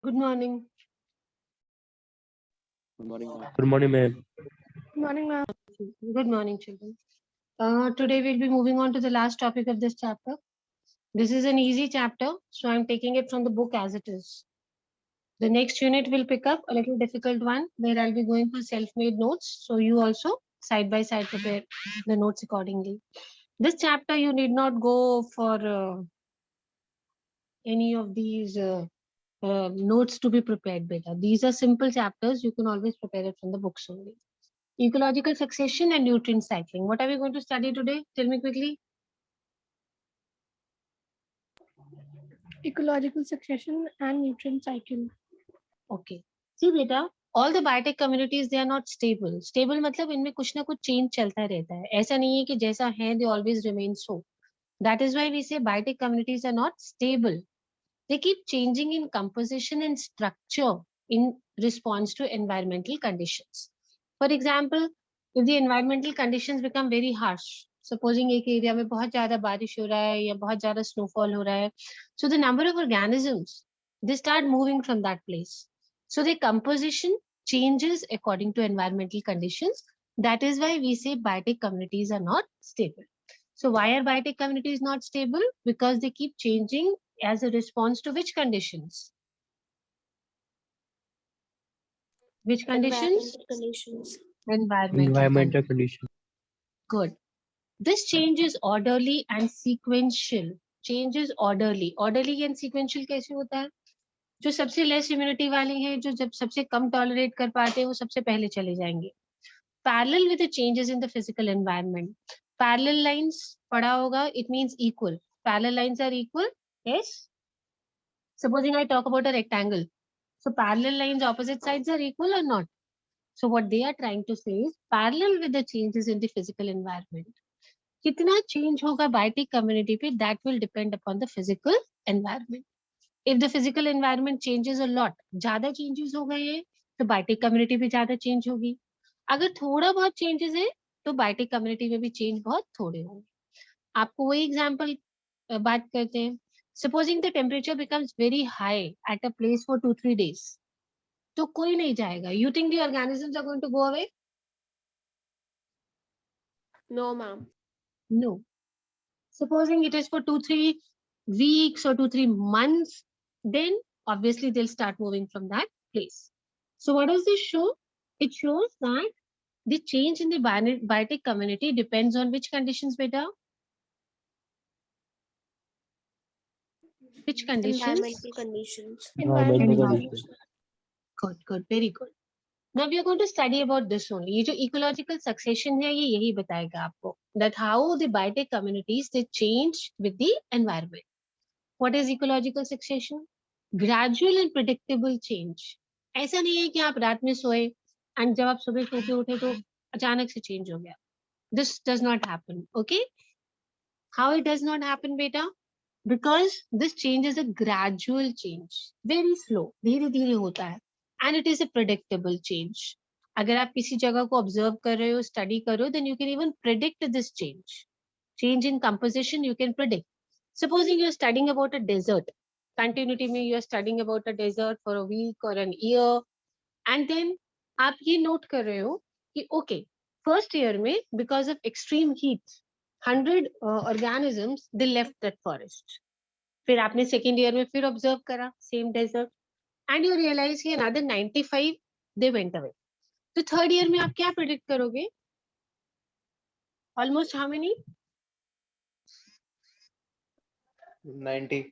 Good morning. Good morning, ma'am. Good morning, ma'am. Good morning, ma'am. Good morning, children. Today we'll be moving on to the last topic of this chapter. This is an easy chapter, so I'm taking it from the book as it is. The next unit will pick up a little difficult one where I'll be going for self-made notes. So you also side by side prepare the notes accordingly. This chapter you need not go for any of these notes to be prepared better. These are simple chapters. You can always prepare it from the books only. Ecological succession and nutrient cycling. What are we going to study today? Tell me quickly. Ecological succession and nutrient cycle. Okay. See beta, all the biotech communities they are not stable. Stable मतलब इनमें कुछ ना कुछ change चलता रहता है. ऐसा नहीं है कि जैसा है they always remain so. That is why we say biotech communities are not stable. They keep changing in composition and structure in response to environmental conditions. For example, if the environmental conditions become very harsh, supposing एक area में बहुत ज़्यादा बारिश हो रहा है या बहुत ज़्यादा snowfall हो रहा है, so the number of organisms they start moving from that place. So the composition changes according to environmental conditions. That is why we say biotic communities are not stable. So why are biotic communities not stable? Because they keep changing as a response to which conditions? Which conditions? Environmental condition. Good. This change is orderly and sequential. Change is orderly. Orderly and sequential कैसे होता है? जो सबसे less immunity वाले हैं, जो जब सबसे कम टॉलरेट कर पाते हैं, वो सबसे पहले चले जाएंगे. Parallel with the changes in the physical environment. Parallel lines पढ़ा होगा, it means equal. Parallel lines are equal. Yes. Supposing I talk about a rectangle. So parallel lines opposite sides are equal or not? So what they are trying to say is parallel with the changes in the physical environment. कितना change होगा biotic community पे, that will depend upon the physical environment. If the physical environment changes a lot, ज़्यादा changes हो गए हैं, तो biotic community भी ज़्यादा change होगी. अगर थोड़ा बहुत changes है, तो biotic community में भी change बहुत थोड़े होंगे. आपको वही example बात करते हैं. Supposing the temperature becomes very high at a place for 2-3 days, तो कोई नहीं जाएगा. You think the organisms are going to go away? No, ma'am. No. Supposing it is for 2-3 weeks or 2-3 months, then obviously they'll start moving from that place. So what does this show? It shows that the change in the biotic community depends on which conditions, beta? Which conditions? Environmental conditions. Environmental condition. Good, very good. Now we are going to study about this only. ये जो ecological succession है, ये यही बताएगा आपको that how the biotic communities they change with the environment. What is ecological succession? Gradual and predictable change. ऐसा नहीं है कि आप रात में सोए and जब आप सुबह सो के उठे तो अचानक से change हो गया. This does not happen. Okay? How it does not happen, beta? Because this change is a gradual change, very slow, धीरे धीरे होता है, and it is a predictable change. अगर आप किसी जगह को observe कर रहे हो, study कर रहे हो, then you can even predict this change. Change in composition you can predict. Supposing you are studying about a desert, continuity में you are studying about a desert for a week or an year, and then आप ये note कर रहे हो कि okay, first year में because of extreme heat, 100 organisms they left that forest. फिर आपने सेकेंड ईयर में फिर ऑब्जर्व करा same desert and you realize कि अनदर 95 दे वेंट अवे. तो थर्ड ईयर में आप क्या प्रेडिक्ट करोगे? Almost how many? 90.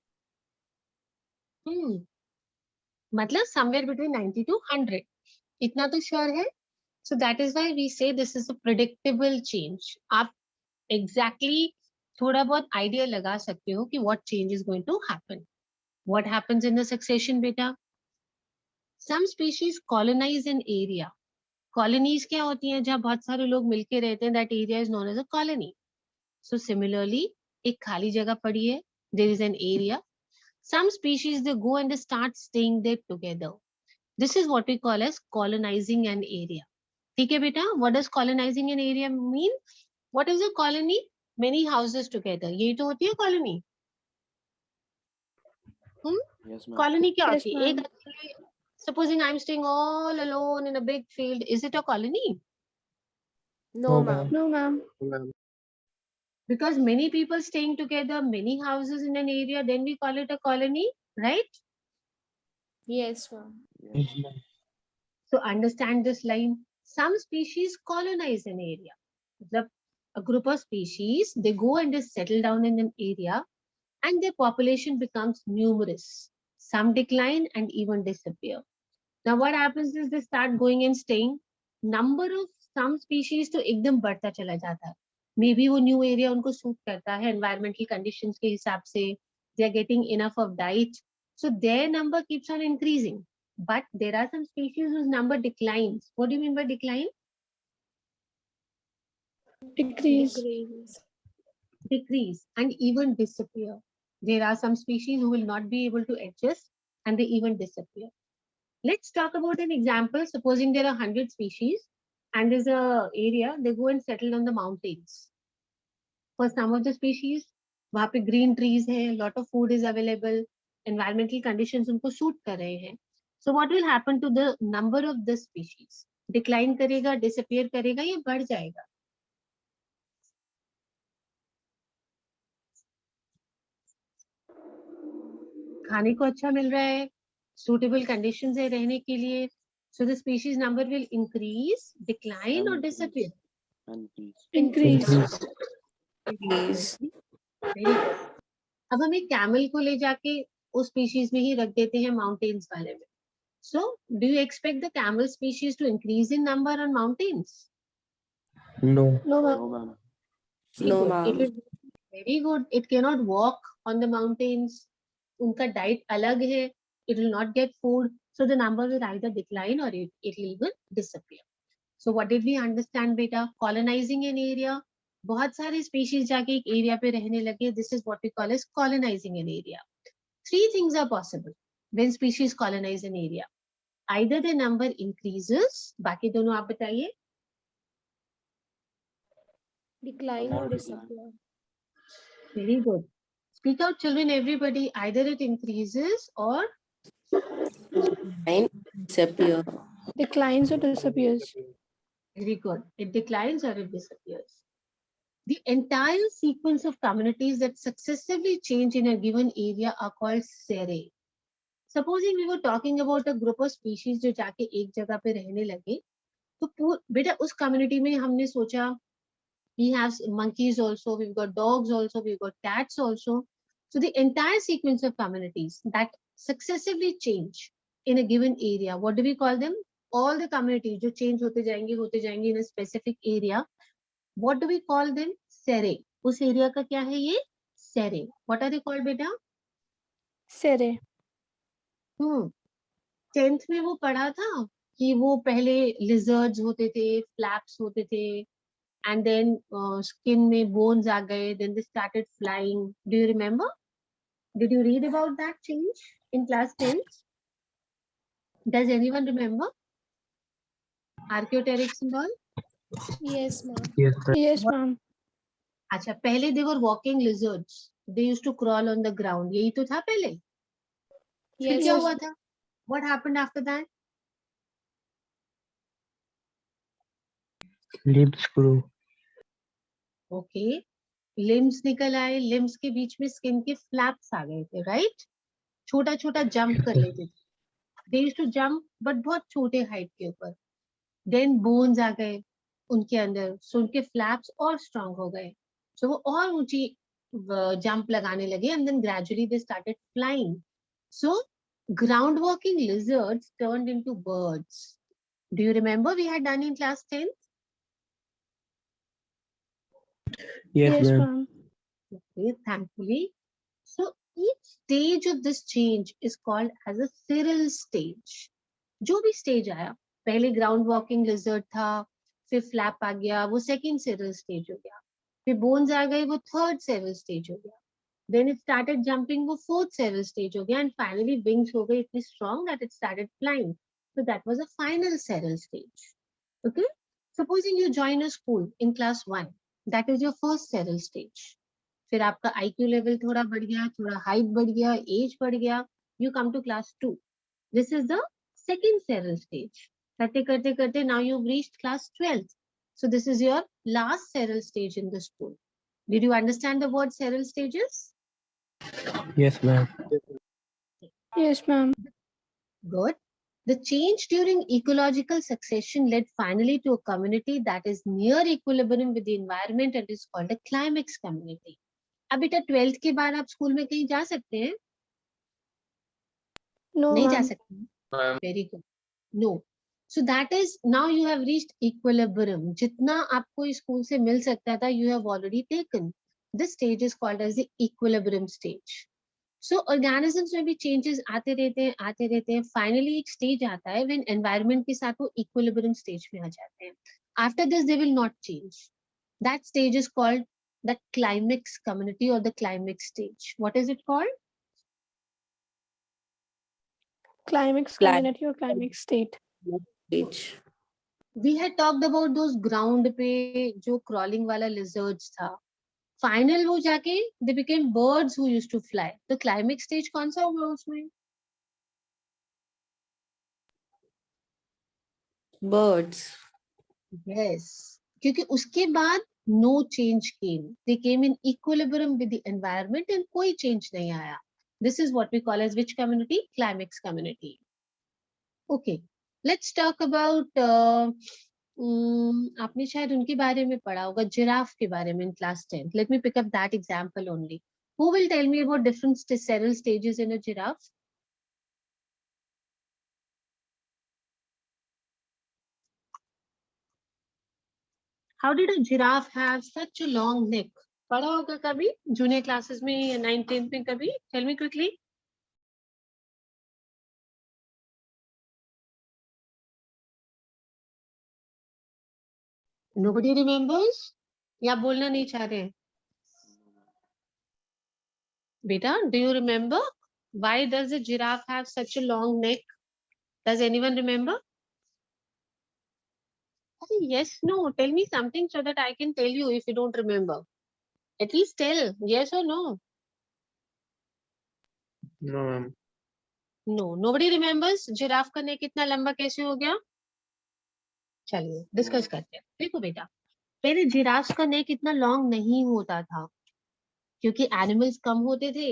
मतलब समवेयर बिटवीन 90 to 100. इतना तो श्योर है. So that is why we say this is a predictable change. आप एग्जैक्टली थोड़ा बहुत आइडिया लगा सकते हो कि what change is going to happen. What happens in the succession बेटा? Some species colonize an area. Colonies क्या होती हैं? जहाँ बहुत सारे लोग मिलके रहते हैं. That area is known as a colony. So similarly एक खाली जगह पड़ी है, there is an area. Some species they go and they start staying there together. This is what we call as colonizing an area. ठीक है बेटा? What does colonizing an area mean? What is a colony? Many houses together. यही तो होती है colony. Yes, ma'am. Colony क्या Yes, होती है? एक ma'am. अकेले, supposing I am staying all alone in a big field, is it a colony? No, ma'am. No, ma'am. Ma'am. Because many people staying together, many houses in an area, then we call it a colony, right? Yes, ma'am. Yes. So understand this line. Some species colonize an area. मतलब a group of species, they go and they settle down in an area and their population becomes numerous. Some decline and even disappear. Now what happens is they start going and staying. Number of some species तो एकदम बढ़ता चला जाता है. Maybe वो new area उनको suit करता है environmental conditions के हिसाब से. They are getting enough of diet. So their number keeps on increasing. But there are some species whose number declines. What do you mean by decline? Decrease. Decrease and even disappear. There are some species who will not be able to adjust and they even disappear. Let's talk about an example. Supposing there are 100 species and there's a area, they go and settle on the mountains. For some of the species, वहाँ पे green trees है, lot of food is available, environmental conditions उनको suit कर रहे हैं. So what will happen to the number of this species? Decline करेगा, disappear करेगा या बढ़ जाएगा? खाने को अच्छा मिल रहा है, suitable conditions है रहने के लिए, so the species number will increase, decline or disappear? Increase. Increase. Very good. अब हम एक कैमल को ले जाके उस स्पीशीज में ही रख देते हैं माउंटेन्स वाले में. So do you expect the camel species to increase in number on mountains? No. No, ma'am. No, ma'am. Very No, good. ma'am. It will, very good. It cannot walk on the mountains. उनका diet अलग है. It will not get food. So the number will either decline or it will even disappear. So what did we understand, beta? Colonizing an area. बहुत सारे species जाके एक area पे रहने लगे. This is what we call as colonizing an area. Three things are possible when species colonize an area. Either the number increases, बाकी दोनों आप बताइए. Decline or disappear. Very good. Speak out, children, everybody. Either it increases or Line disappear. Declines or disappears. very good. It declines or it disappears. The entire sequence of communities that successively change in a given area are called serrae. Supposing we were talking about a group of species जो जाके एक जगह पे रहने लगे, तो बेटा उस community में हमने सोचा we have monkeys also, we've got dogs also, we've got cats also. So the entire sequence of communities that successively change in a given area, what do we call them? All the communities जो change होते जाएंगे in a specific area, what do we call them? Serrae. उस area का क्या है ये? Serrae. What are they called बेटा? Serrae. 10th में वो पढ़ा था कि वो पहले lizards होते थे, flaps होते थे, and then skin में bones आ गए, then they started flying. Do you remember? Did you read about that change in class 10th? Does anyone remember? Archaeopteryx and all? Yes, ma'am. Yes, sir. Yes, ma'am. अच्छा, पहले they were walking lizards. They used to crawl on the ground. यही तो था पहले. फिर Yes, क्या yes. हुआ था? What happened after that? Limbs grow. Okay. Limbs निकल आए. Limbs के बीच में skin के flaps आ गए थे, right? छोटा छोटा jump कर लेते थे. They used to jump, but बहुत छोटे height के ऊपर. Then bones आ गए उनके अंदर, so उनके flaps और strong हो गए. So वो और ऊंची jump लगाने लगे, and then gradually they started flying. So ground walking lizards turned into birds. Do you remember we had done in class 10th? Yes, Yes, ma'am. ma'am. Okay, thankfully. So each stage of this change is called as a cirral stage. जो भी stage आया, पहले ground walking lizard था, फिर flap आ गया, वो second cirral stage हो गया, फिर bones आ गए, वो third cirral stage हो गया, then it started jumping, वो fourth cirral stage हो गया, and finally wings हो गए इतने strong that it started flying. So that was a final cirral stage. Okay, supposing you join a school in class 1, that is your first cirral stage. फिर आपका IQ level थोड़ा बढ़ गया, थोड़ा height बढ़ गया, age बढ़ गया, you come to class 2. This is the second seral stage. Karte, now you've reached class 12th. So this is your last seral stage in the school. Did you understand the word seral stages? Yes, ma'am. Yes, ma'am. Good. The change during ecological succession led finally to a community that is near equilibrium with the environment and is called a climax community. अब बेटा 12th के बाद आप school में कहीं जा सकते हैं? No, नहीं जा ma'am. सकते. Very good. No. So that is now you have reached equilibrium. जितना आपको स्कूल से मिल सकता था, you have already taken. This stage is called as the equilibrium stage. So organisms में भी changes आते रहते हैं. Finally एक stage आता है when environment के साथ वो equilibrium stage में आ जाते हैं. After this they will not change. That stage is called the climax community or the climax stage. What is it called? Climax community or climax state. Stage. We had talked about those ground पे जो crawling वाला lizards था. Final वो जाके they became birds who used to fly. तो climax stage कौन सा होगा उसमें? Birds. Yes. क्योंकि उसके बाद no change came. They came in equilibrium with the environment and कोई change नहीं आया. This is what we call as which community? Climax community. Okay. Let's talk about आपने शायद उनके बारे में पढ़ा होगा जिराफ के बारे में in class 10th. Let me pick up that example only. Who will tell me about different several stages in a giraffe? How did a giraffe have such a long neck? पढ़ा होगा कभी junior classes में या 9th 10th में कभी? Tell me quickly. Nobody remembers? या बोलना नहीं चाह रहे हैं? Beta, do you remember? Why does a giraffe have such a long neck? Does anyone remember? Yes, no. Tell me something so that I can tell you if you don't remember. At least tell yes or no. No, ma'am. No. Nobody remembers giraffe का नेक इतना लंबा कैसे हो गया? चलिए discuss करते हैं. देखो बेटा, पहले जिराफ का नेक इतना लॉन्ग नहीं होता था क्योंकि एनिमल्स कम होते थे,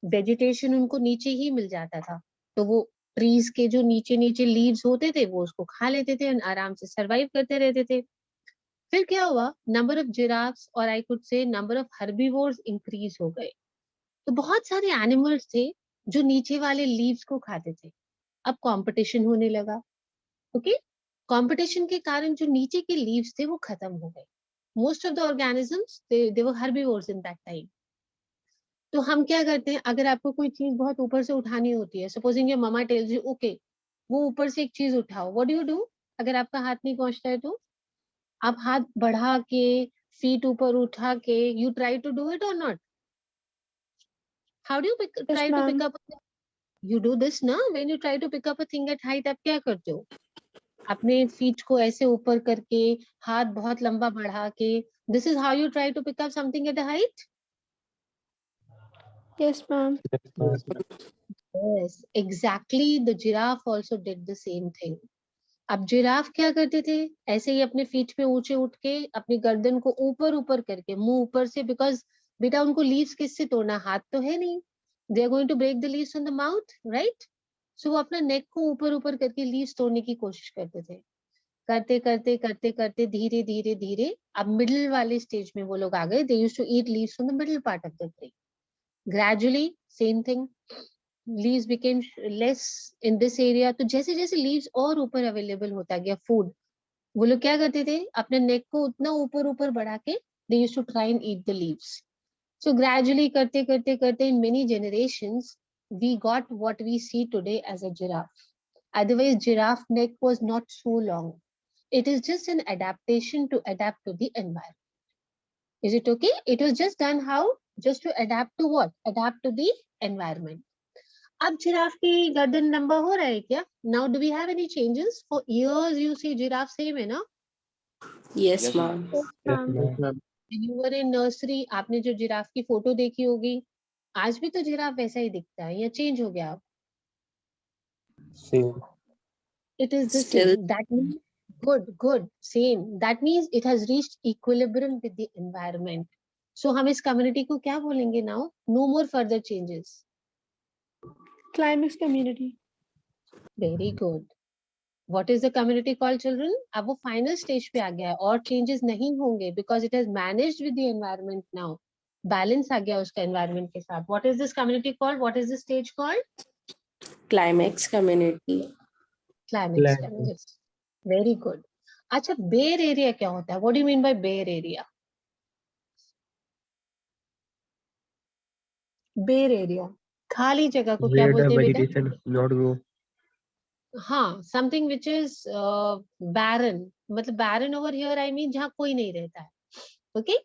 वेजिटेशन उनको नीचे ही मिल जाता था, तो वो ट्रीज के जो नीचे नीचे लीव्स होते थे वो उसको खा लेते थे और आराम से सरवाइव करते रहते थे. फिर क्या हुआ? नंबर ऑफ जिराफ्स और I could say number of herbivores increase हो गए. तो बहुत सारे एनिमल्स थे जो नीचे वाले लीव्स को खाते थे. अब कंपटीशन होने लगा. ओके, कंपटीशन के कारण जो नीचे के लीव्स थे वो खत्म हो गए. Most of the organisms they were herbivores in that time. तो हम क्या करते हैं, अगर आपको कोई चीज बहुत ऊपर से उठानी होती है, supposing your mama tells you okay वो ऊपर से एक चीज उठाओ, व्हाट डू यू डू? अगर आपका हाथ नहीं पहुंचता है तो आप हाथ बढ़ा के फीट ऊपर उठा के you try to do it or not? How do you try to pick up? You do this ना, when you try to pick up a thing at height, आप क्या करते हो? अपने फीट को ऐसे ऊपर करके हाथ बहुत लंबा बढ़ा के, this is how you try to pick up something at a height. Yes, ma'am. Yes, exactly. The giraffe also did the same thing. अब जिराफ क्या करते थे? ऐसे ही अपने फीट पे ऊंचे उठ के अपनी गर्दन को ऊपर ऊपर करके मुंह ऊपर से, बिकॉज बेटा उनको लीव्स किससे तोड़ना, हाथ तो है नहीं. They are going to break the leaves on the mouth, right? So वो अपना नेक को ऊपर ऊपर करके लीव्स तोड़ने की कोशिश करते थे. करते करते करते करते धीरे धीरे धीरे अब मिडिल वाले स्टेज में वो लोग आ गए. They used to eat leaves from the middle part of the tree. Gradually same thing, leaves became less in this area. तो जैसे जैसे leaves और ऊपर अवेलेबल होता गया फूड, वो लोग क्या करते थे, अपने नेक को उतना ऊपर ऊपर बढ़ा के they used to try and eat the leaves. So gradually करते करते करते in many generations we got what we see today as a giraffe. Otherwise giraffe neck was not so long. It is just an adaptation to adapt to the environment. Is it okay? It was just done how? Just to adapt to what? Adapt to the environment. अब giraffe की गर्दन लंबा हो रहा है क्या? Now do we have any changes? For years you see giraffe same है ना? Yes, ma'am. Ma'am. When you were in nursery, आपने जो जिराफ की फोटो देखी होगी, आज भी तो जिराफ वैसा ही दिखता है या चेंज हो गया? Same. It is the Still. same. That means good, same. That means it has reached equilibrium with the environment. So हम इस community को क्या बोलेंगे now? No more further changes. Climax community. Very good. What is the community called, children? अब वो final stage पे आ गया है और changes नहीं होंगे because it has managed with the environment now. Balance आ गया उसका environment के साथ. What is this community called? What is this stage called? Climax community. Climax community. Very good. अच्छा, Bare area क्या होता है? What do you mean by Bare area? Bare area. खाली जगह को क्या Where the बोलते हैं बेटा? vegetation not grow. हाँ, something which is barren. मतलब barren over here I mean जहाँ कोई नहीं रहता है. Okay?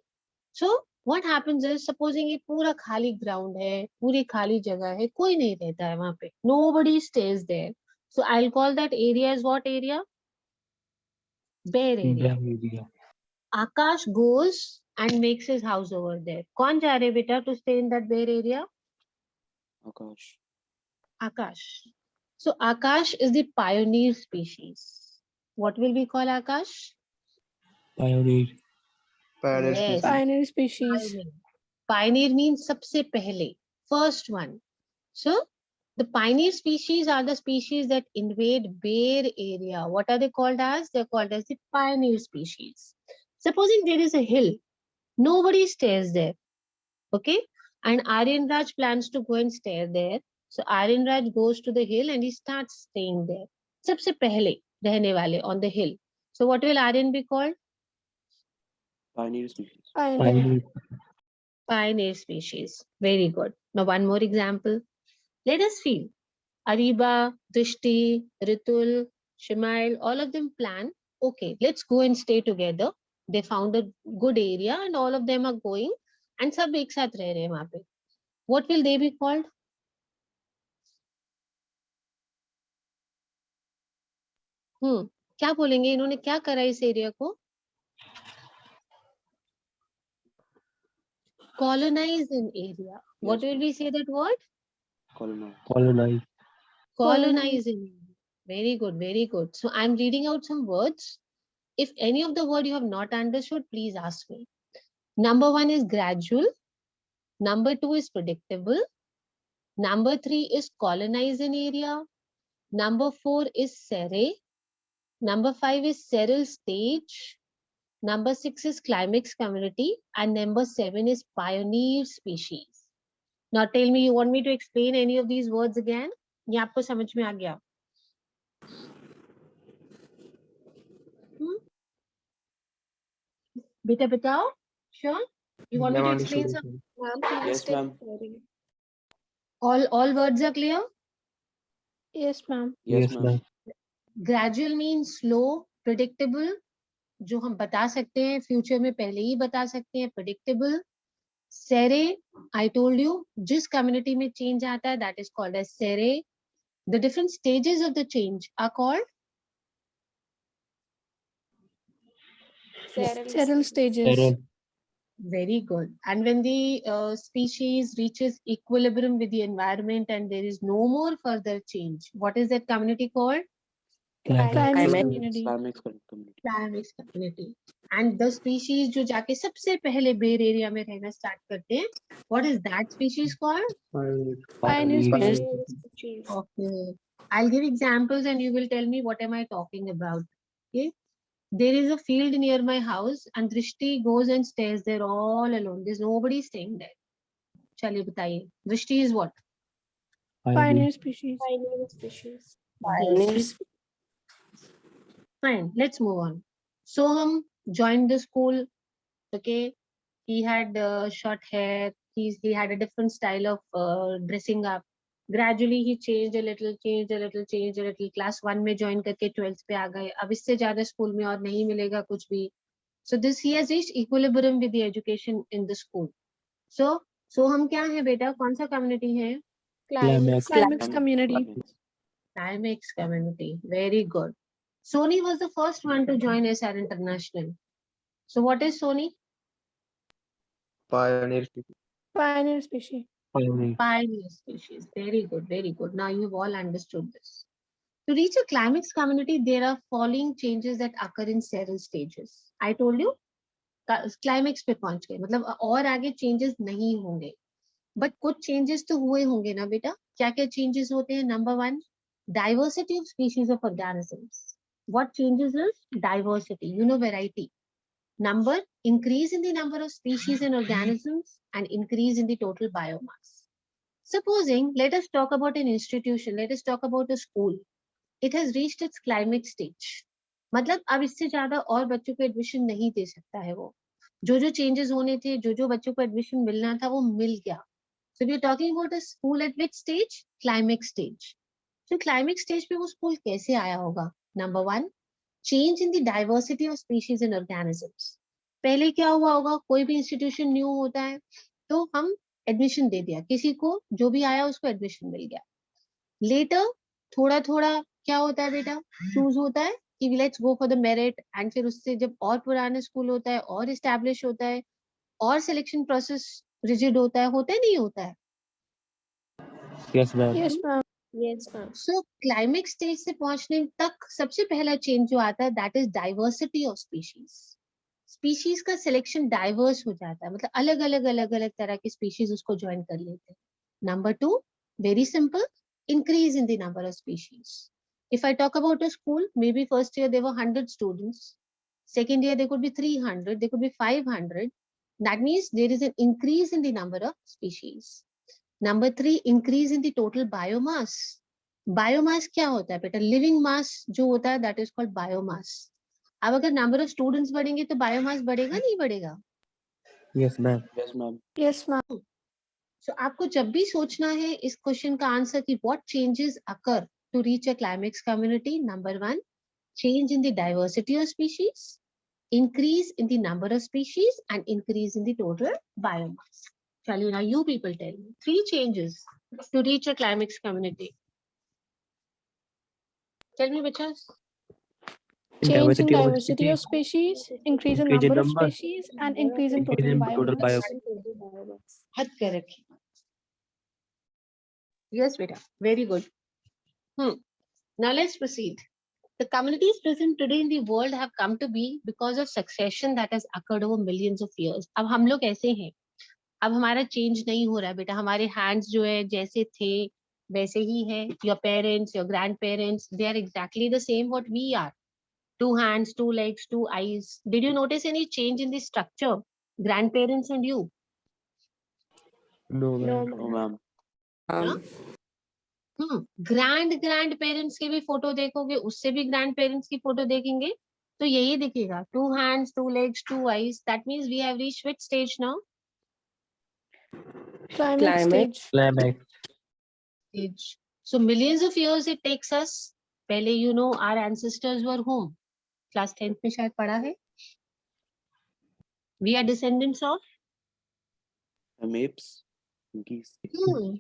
So what happens is, supposing ये पूरा खाली ground है, पूरी खाली जगह है, कोई नहीं रहता है वहाँ पे. Nobody stays there. So I'll call that area as what area? Bare area. Bare area. Akash goes and makes his house over there. कौन जा रहे बेटा to stay in that bare area? Akash. Akash. So Akash is the pioneer species. What will we call Akash? Pioneer. Yes. Pioneer species. Pioneer. Pioneer means सबसे पहले, first one. So the pioneer species are the species that invade bare area. What are they called as? They're called as the pioneer species. Supposing there is a hill, nobody stays there. Okay? And Aryan Raj plans to go and stay there. So Aryan Raj goes to the hill and he starts staying there. सबसे पहले रहने वाले on the hill. So what will Aryan be called? Pioneer species. Pioneer. Pioneer species. Very good. Now one more example. Let us feel. Ariba, Drishti, Ritul, Shimail, all of them plan, okay, let's go and stay together. They found a good area and all of them are going and सब एक साथ रह रहे हैं वहाँ पे. What will they be called? क्या बोलेंगे, इन्होंने क्या करा इस एरिया को? Colonize an area. What Yes, will we say that word? Colonize. Colonize. Colonize an area. Very good, very good. So I'm reading out some words. If any of the word you have not understood, please ask me. Number 1 is gradual. Number 2 is predictable. Number 3 is colonize an area. Number 4 is serre. Number 5 is seral stage. Number 6 is climax community. And number 7 is pioneer species. Now tell me, you want me to explain any of these words again? ये आपको समझ में आ गया? बेटा बताओ. Sure? You want me to explain some? Yes, ma'am. All words are clear? Yes, ma'am. Yes, ma'am. Gradual means slow, predictable, जो हम बता सकते हैं फ्यूचर में पहले ही बता सकते हैं, predictable. Serre, I told you, जिस community में change आता है, that is called as serre. The different stages of the change are called Several stages. Sterile. very good. And when the species reaches equilibrium with the environment and there is no more further change, what is that community called? Climax Climax. community. Climax community. Climax community. And the species जो जाके सबसे पहले bare area में रहना start करते हैं, what is that species called? Pioneer Pioneer. species. Okay. I'll give examples and you will tell me what am I talking about. Okay. There is a field near my house and Drishti goes and stays there all alone. There's nobody staying there. चलिए बताइए. Drishti is what? Pioneer species. Pioneer species. Fine. Let's move on. Soham joined the school. Okay. He had short hair. He had a different style of dressing up. Gradually he changed a little. Class 1 में join करके 12th पे आ गए. अब इससे ज़्यादा school में और नहीं मिलेगा कुछ भी. So this he has reached equilibrium with the education in the school. So हम क्या है बेटा? कौन सा community है? Climax. Climax community. Climax. Climax community. Very good. Sony was the first one to join SR International. So what is Sony? Pioneer. Pioneer species. Pioneer. Pioneer species. Very good, very good. Now you've all understood this. To reach a climax community, there are following changes that occur in several stages. I told you, climax पे पहुंच गए, मतलब और आगे changes नहीं होंगे, but कुछ changes तो हुए होंगे ना बेटा. क्या क्या चेंजेस होते हैं? Number 1, diversity of species of organisms. What changes is diversity, you know, variety. Number, increase in the number of species and organisms and increase in the total biomass. Supposing, let us talk about an institution, let us talk about a school. It has reached its climax stage. मतलब अब इससे ज्यादा और बच्चों को admission नहीं दे सकता है वो. जो जो चेंजेस होने थे, जो जो बच्चों को एडमिशन मिलना था, वो मिल गया. So we are talking about a school at which stage? Climax stage. So climax stage पे वो स्कूल कैसे आया होगा? Number 1, change in the diversity of species and organisms. पहले क्या हुआ होगा? कोई भी इंस्टीट्यूशन न्यू होता है तो हम एडमिशन दे दिया, किसी को जो भी आया उसको एडमिशन मिल गया. लेटर थोड़ा थोड़ा क्या होता है बेटा? चूज होता है कि let's go for the merit, and फिर उससे जब और पुराना स्कूल होता है और इस्टेब्लिश होता है और सिलेक्शन प्रोसेस रिजिड होता है नहीं होता है? Yes, ma'am. Yes, ma'am. Yes, ma'am. सो क्लाइमेक्स स्टेज से पहुंचने तक सबसे पहला चेंज जो आता है that is diversity of species. Species का सिलेक्शन डाइवर्स हो जाता है, मतलब अलग अलग तरह के स्पीशीज उसको ज्वाइन कर लेते हैं. Number 2, very simple, increase in the number of species. If I talk about a school, may be first year there were 100 students, second year there could be 300, there could be 500. That means there is an increase in the number of species. Number 3, increase in the total biomass. Biomass क्या होता है बेटा? Living मास जो होता है that is called biomass. अब अगर number of students बढ़ेंगे तो बायोमास बढ़ेगा नहीं बढ़ेगा? Yes, ma'am. Yes, ma'am. Yes, ma'am. सो आपको जब भी सोचना है इस क्वेश्चन का आंसर कि what changes occur to reach a climax community, number 1, change in the diversity of species, increase in the number of species, and increase in the total biomass. Shall you, now you people tell me 3 changes to reach a climax community. Tell me, bachas. Change in of diversity of species, increase in increase in number of number, species, and increase in increase total in total biomass. हद कर रखी. Yes, beta. Very good. Now let's proceed. The communities present today in the world have come to be because of succession that has occurred over millions of years. अब हम लोग ऐसे हैं, अब हमारा चेंज नहीं हो रहा है बेटा. हमारे हैंड्स जो है जैसे थे वैसे ही है. Your parents, your grand parents, they are exactly the same what we are. 2 hands, 2 legs, 2 eyes. Did you notice any change in the structure? Grandparents and you? no, ma'am. No, ma'am. Grand parents के भी photo देखोगे, उससे भी grand parents की photo देखेंगे तो यही दिखेगा, 2 hands, 2 legs, 2 eyes. That means we have reached which stage now? Climax Climax. stage. Climax. Stage. So millions of years it takes us. पहले you know our ancestors were whom? Class 10th में शायद पढ़ा है. We are descendants of? Apes, monkeys.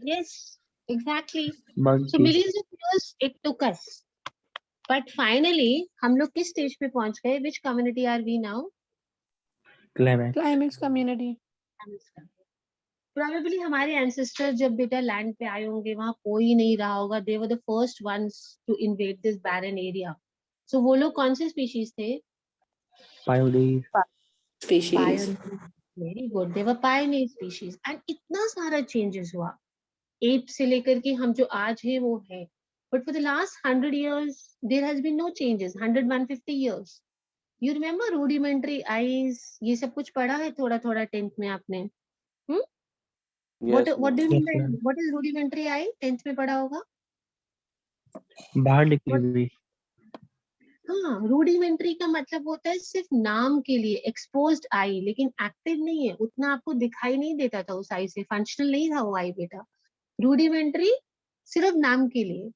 Yes, exactly. Monkey. So millions of years it took us. But finally, हम लोग किस stage पे पहुंच गए? Which community are we now? Climax. Climax community. Probably हमारे ancestors जब बेटा land पे आए होंगे वहाँ कोई नहीं रहा होगा. They were the first ones to invade this barren area. So वो लोग कौन से species थे? Pioneers. Species. Pioneer. Very good. They were pioneer species. And इतना सारा changes हुआ. Ape से लेकर के हम जो आज है वो है. But for the last 100 years, there has been no changes. 100, 150 years. You remember rudimentary eyes? ये सब कुछ पढ़ा है थोड़ा थोड़ा 10th में आपने? Yes, What do you Yes, mean by ma'am. what is rudimentary eye? 10th में पढ़ा होगा. बाहर निकली हुई. हाँ, rudimentary का मतलब होता है सिर्फ नाम के लिए exposed eye, लेकिन active नहीं है, उतना आपको दिखाई नहीं देता था उस eye से, functional नहीं था वो eye बेटा. Rudimentary सिर्फ नाम के लिए.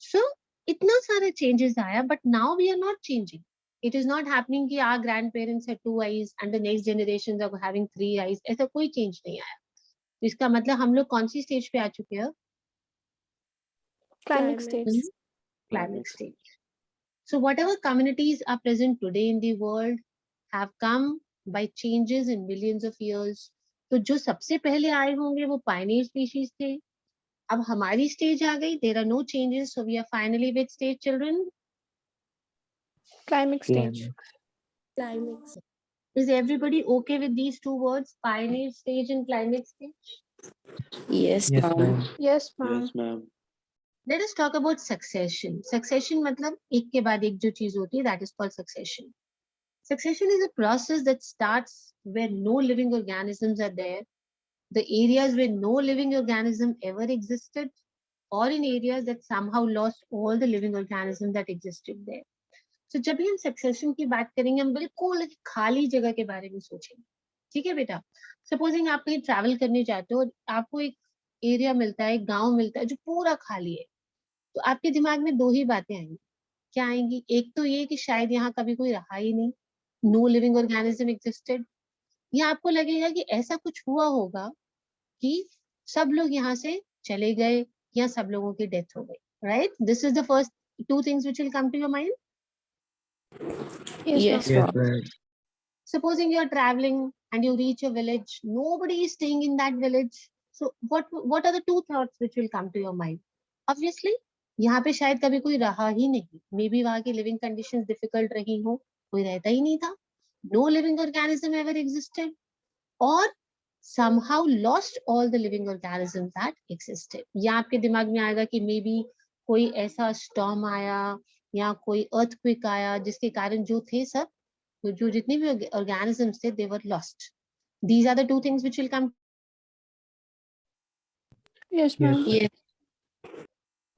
So इतना सारा changes आया, but now we are not changing. It is not happening कि our grandparents had 2 eyes and the next generations are having 3 eyes. ऐसा कोई change नहीं आया. इसका मतलब हम लोग कौन सी stage पे आ चुके हैं? Climax stage. Climax stage. So whatever communities are present today in the world have come by changes in millions of years. तो जो सबसे पहले आए होंगे वो pioneer species थे. अब हमारी स्टेज आ गई, there are no changes, so we are finally with stage children. Climax stage. Climax. Climax. Is everybody okay with these two words, pioneer stage and climax stage? Yes, Yes, ma'am. ma'am. Yes, ma'am. Yes, ma'am. Let us talk about succession. Succession मतलब एक के बाद एक जो चीज होती है, that is called succession. Succession is a process that starts where no living organisms are there, the areas where no living organism ever existed, or in areas that somehow lost all the living organisms that existed there. So जब भी हम succession की बात करेंगे, हम बिल्कुल एक खाली जगह के बारे में सोचेंगे. ठीक है बेटा? सपोजिंग आप कहीं ट्रैवल करने जाते हो और आपको एक एरिया मिलता है, एक गांव मिलता है जो पूरा खाली है, तो आपके दिमाग में दो ही बातें आएंगी. क्या आएंगी? एक तो ये कि शायद यहाँ कभी कोई रहा ही नहीं, नो लिविंग ऑर्गेनिज्म एग्जिस्टेड, या आपको लगेगा कि ऐसा कुछ हुआ होगा कि सब लोग यहाँ से चले गए या सब लोगों की डेथ हो गई. Right? This is the first two things which will come to your mind. Yes, Yes, Yes, ma'am. ma'am. Supposing you're traveling and you reach a village, nobody is staying in that village. So what are the two thoughts which will come to your mind? Obviously, यहाँ पे शायद कभी कोई रहा ही नहीं. May be वहाँ की living conditions difficult रही हो, कोई रहता ही नहीं था. No living organism ever existed, और somehow lost all the living organisms that existed. या आपके दिमाग में आएगा कि मे बी कोई ऐसा स्टॉर्म आया या कोई अर्थक्वेक आया जिसके कारण जो थे सब, जो जितने भी organisms थे, they were lost. These are the two things which will come. yes, Yes. ma'am. Yes.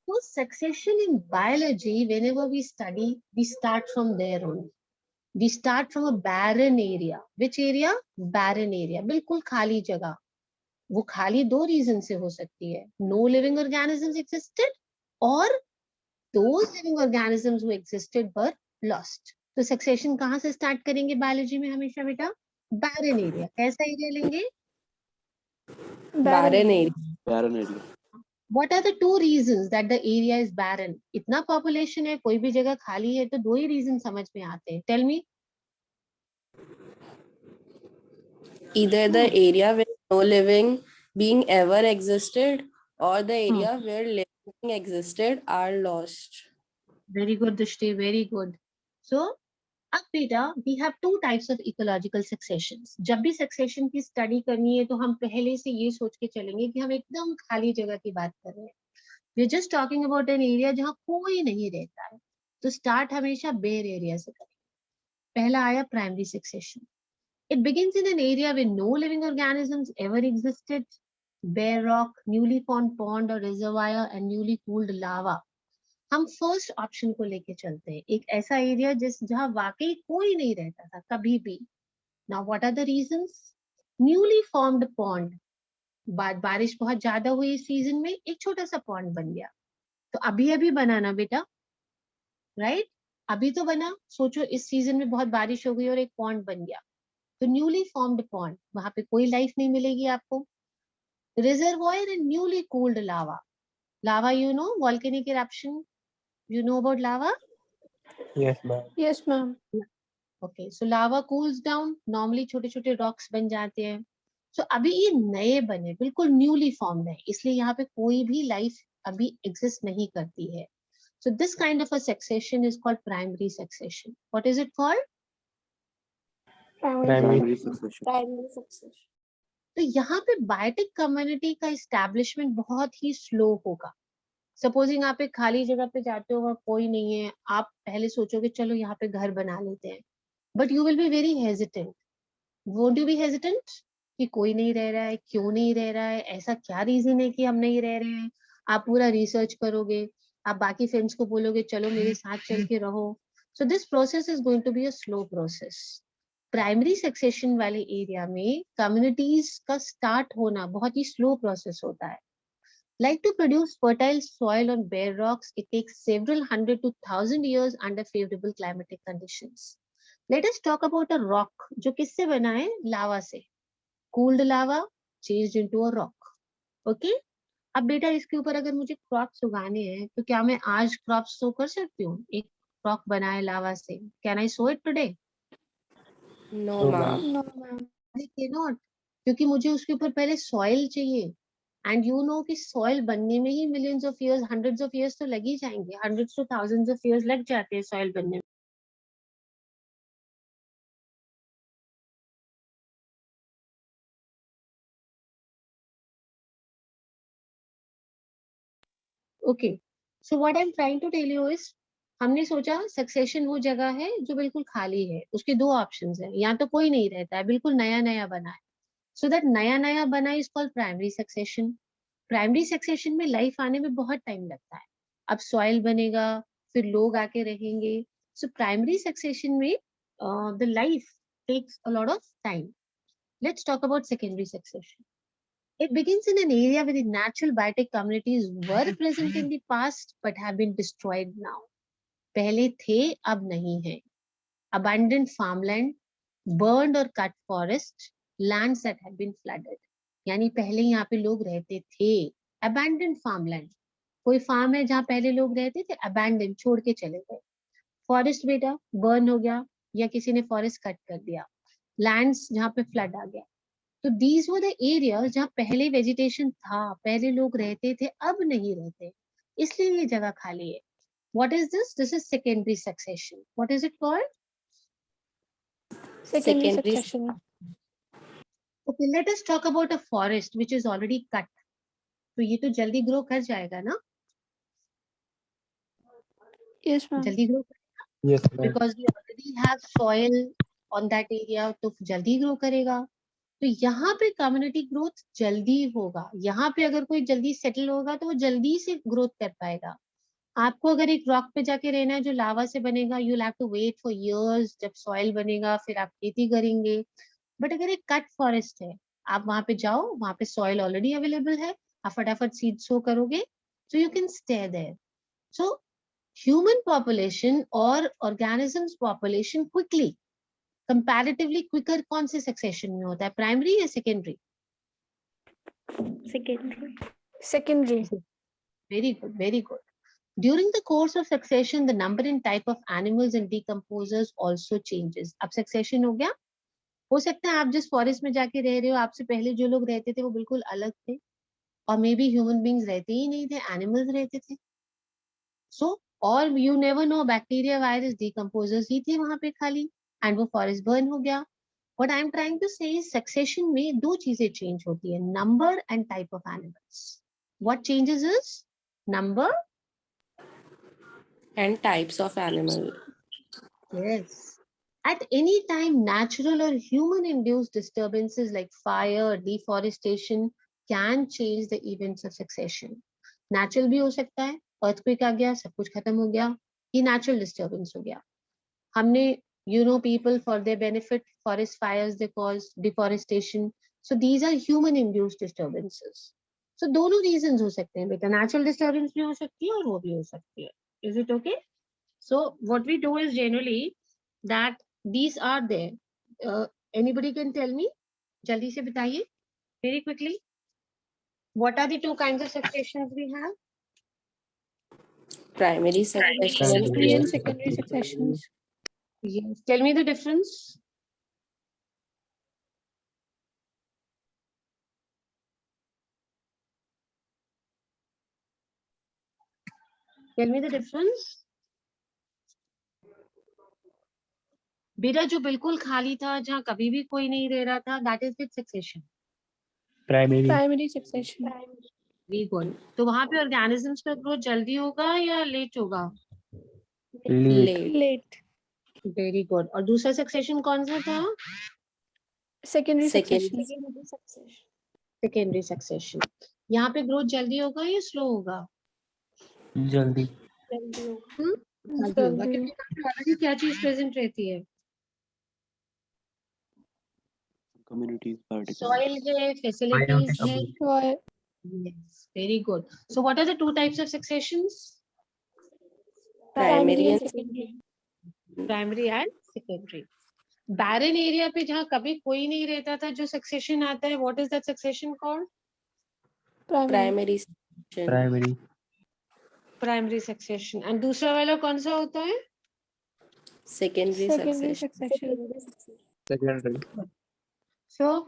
So succession in biology, whenever we study, we start from there only. We start from a barren area. Which area? Barren area. बिल्कुल खाली जगह. वो खाली दो reason से हो सकती है. No living organisms existed, or those living organisms who existed were lost. तो सक्सेशन कहाँ से स्टार्ट करेंगे बायोलॉजी में हमेशा बेटा? बैरन एरिया. कैसा एरिया लेंगे? Barren area. Barren area. What are the two reasons that the area is barren? इतना पॉपुलेशन है, कोई भी जगह खाली है, तो दो ही रीजन समझ में आते हैं. Tell me. Either the area where no living being ever existed or the area where living existed are lost. Very good, Drishti. Very good. So, अब बेटा, we have two types of ecological successions. जब भी succession की study करनी है तो हम पहले से ये सोच के चलेंगे कि हम एकदम खाली जगह की बात कर रहे हैं. We are just talking about an area जहाँ कोई नहीं रहता है. तो start हमेशा bare area से करें. पहला आया primary succession. It begins in an area where no living organisms ever existed. Bare rock, newly formed pond or reservoir and newly cooled lava. हम फर्स्ट ऑप्शन को लेके चलते हैं. एक ऐसा एरिया जहां वाकई कोई नहीं रहता था कभी भी. Now what are the reasons? Newly formed pond. बारिश बहुत ज्यादा हुई इस सीजन में, एक छोटा सा पॉन्ड बन गया. तो अभी अभी बना ना बेटा, राइट? अभी तो बना. सोचो इस सीजन में बहुत बारिश हो गई और एक पॉन्ड बन गया. तो न्यूली फॉर्म्ड पॉन्ड, वहां पे कोई लाइफ नहीं मिलेगी आपको. Reservoir and newly cooled lava. Lava, you know, volcanic eruption. You know about lava? Yes, ma'am. Yes, ma'am. Okay, so lava cools down. Normally छोटे छोटे rocks बन जाते हैं. So अभी ये नए बने, बिल्कुल newly formed है, इसलिए यहाँ पे कोई भी life अभी exist नहीं करती है. So this kind of a succession is called primary succession. What is it called? Primary. Primary succession. Primary succession. तो यहाँ पे बायोटिक कम्युनिटी का establishment बहुत ही slow होगा. सपोजिंग आप एक खाली जगह पे जाते हो और कोई नहीं है, आप पहले सोचोगे चलो यहाँ पे घर बना लेते हैं, but you will be very hesitant. Won't you be hesitant कि कोई नहीं रह रहा है, क्यों नहीं रह रहा है, ऐसा क्या रीजन है कि हम नहीं रह रहे हैं. आप पूरा रिसर्च करोगे, आप बाकी फ्रेंड्स को बोलोगे चलो मेरे साथ चल के रहो. So this process is going to be a slow process. Primary succession वाले एरिया में कम्युनिटीज का स्टार्ट होना बहुत ही स्लो प्रोसेस होता है. Like to produce fertile soil on bare rocks, it takes several hundred to thousand years under favorable climatic conditions. Let us talk about a rock जो किससे बना है? लावा से. Cooled lava changed into a rock. Okay? अब बेटा इसके ऊपर अगर मुझे क्रॉप्स उगाने हैं तो क्या मैं आज क्रॉप्स सो कर सकती हूँ? एक क्रॉप बना है लावा से. Can I sow it today? No, No, ma'am. No, ma'am. I cannot. क्योंकि मुझे उसके ऊपर पहले सॉइल चाहिए. एंड यू नो कि सॉइल बनने में ही millions of years, hundreds of years तो लग ही जाएंगे, hundreds to thousands of years लग जाते हैं सॉइल बनने में. Okay, so what I am trying to tell you is, हमने सोचा सक्सेशन वो जगह है जो बिल्कुल खाली है, उसके दो ऑप्शंस हैं, या तो कोई नहीं रहता है, बिल्कुल नया नया बना है. सो दैट नया नया बना is called primary succession. Primary succession में लाइफ आने में बहुत टाइम लगता है. अब सॉइल बनेगा, फिर लोग आके रहेंगे. सो प्राइमरी सक्सेशन में the life takes a lot of time. Let's talk about secondary succession. It begins in an area where the natural biotic communities were present in the past but have been destroyed now. पहले थे, अब नहीं है. Abandoned farmland, burned or cut forest, lands that have been flooded. यानी पहले यहाँ पे लोग रहते थे. Abandoned farmland, कोई फार्म है जहाँ पहले लोग रहते थे, abandoned, छोड़ के चले गए. फॉरेस्ट बेटा बर्न हो गया या किसी ने फॉरेस्ट कट कर दिया. लैंड्स जहाँ पे फ्लड आ गया. तो दीज वर द एरियाज जहाँ पहले वेजिटेशन था, पहले लोग रहते थे, अब नहीं रहते, इसलिए ये जगह खाली है. What is this? This is secondary succession. What is it called? Secondary Secondary succession. Okay, let us talk about a forest which is already cut. तो ये तो जल्दी ग्रो कर जाएगा ना, Yes, ma'am. जल्दी grow, Yes, ma'am. Because we already have soil on that area, तो जल्दी ग्रो करेगा. तो यहाँ पे कम्युनिटी ग्रोथ जल्दी होगा. यहाँ पे अगर कोई जल्दी सेटल होगा तो वो जल्दी से ग्रोथ कर पाएगा. आपको अगर एक रॉक पे जाके रहना है जो लावा से बनेगा, you have to wait for years, जब सॉइल बनेगा फिर आप खेती करेंगे. बट अगर एक कट फॉरेस्ट है, आप वहां पे जाओ, वहां पे सॉइल ऑलरेडी अवेलेबल है, आप फटाफट सीड सो करोगे, so you can stay there. So human population और organisms population quickly, comparatively quicker कौन से सक्सेशन में होता है, प्राइमरी या secondary? Secondary. Secondary. Very good, very good. During the course of succession, the number and type of animals and decomposers also changes. अब succession हो गया, हो सकता है आप जिस फॉरेस्ट में जाके रह रहे हो, आपसे पहले जो लोग रहते थे वो बिल्कुल अलग थे, और मे बी ह्यूमन बींग्स रहते ही नहीं थे, एनिमल्स रहते थे. सो और you never know, bacteria, virus, decomposers ही थे वहां पे खाली, एंड वो फॉरेस्ट बर्न हो गया. What I'm trying to say is succession में दो चीजें change होती है, number and type of animals. What changes is number. and types of animal. Yes. At any time, natural or human-induced disturbances like fire, deforestation can change the events of succession. Natural भी हो सकता है, earthquake आ गया, सब कुछ खत्म हो गया, ये natural disturbance हो गया. हमने, you know, people for their benefit, forest fires they cause, deforestation. So these are human-induced disturbances. So दोनों reasons हो सकते हैं बेटा, natural disturbance भी हो सकती है और वो भी हो सकती है. Is it okay? So what we do is generally that these are there. Anybody can tell me? जल्दी से बताइए, very quickly. What are the two kinds of successions we have? Primary succession and Primary and secondary successions. Yes. Tell me the difference. Tell me the difference. बेटा जो बिल्कुल खाली था, जहाँ कभी भी कोई नहीं रह रहा था, that is with succession. Primary. Primary succession. Very good. तो वहां पे ऑर्गेनिजम्स का ग्रोथ जल्दी होगा या लेट होगा? Late. late. Late. Very good. और दूसरा सक्सेशन कौन सा था? Secondary Secondary. succession. Secondary succession. यहाँ पे ग्रोथ जल्दी होगा या स्लो होगा? Jaldi. जल्दी होगा, क्योंकि यहाँ पे ऑलरेडी क्या चीज प्रेजेंट रहती है? Communities, particular. सॉइल है, फैसिलिटीज है. Soil. Yes, very good. So what are the two types of successions? Primary and secondary. Primary and secondary. Barren area पे जहाँ कभी कोई नहीं रहता था, जो सक्सेशन आता है, what is that succession called? Primary. primary succession. Primary. Primary succession. And दूसरा वाला कौन सा होता है? Secondary Secondary succession. succession. Secondary. So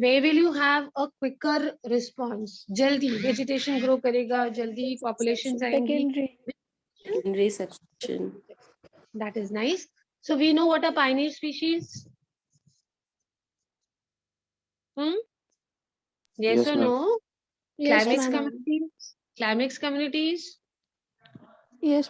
where will you have a quicker response? जल्दी vegetation grow करेगा, जल्दी populations आएंगी. Secondary. Secondary succession. That is nice. So we know what are pioneer species. Hmm? Yes, Yes, or ma'am. no? Yes, Climax ma'am. communities. Climax communities. Yes,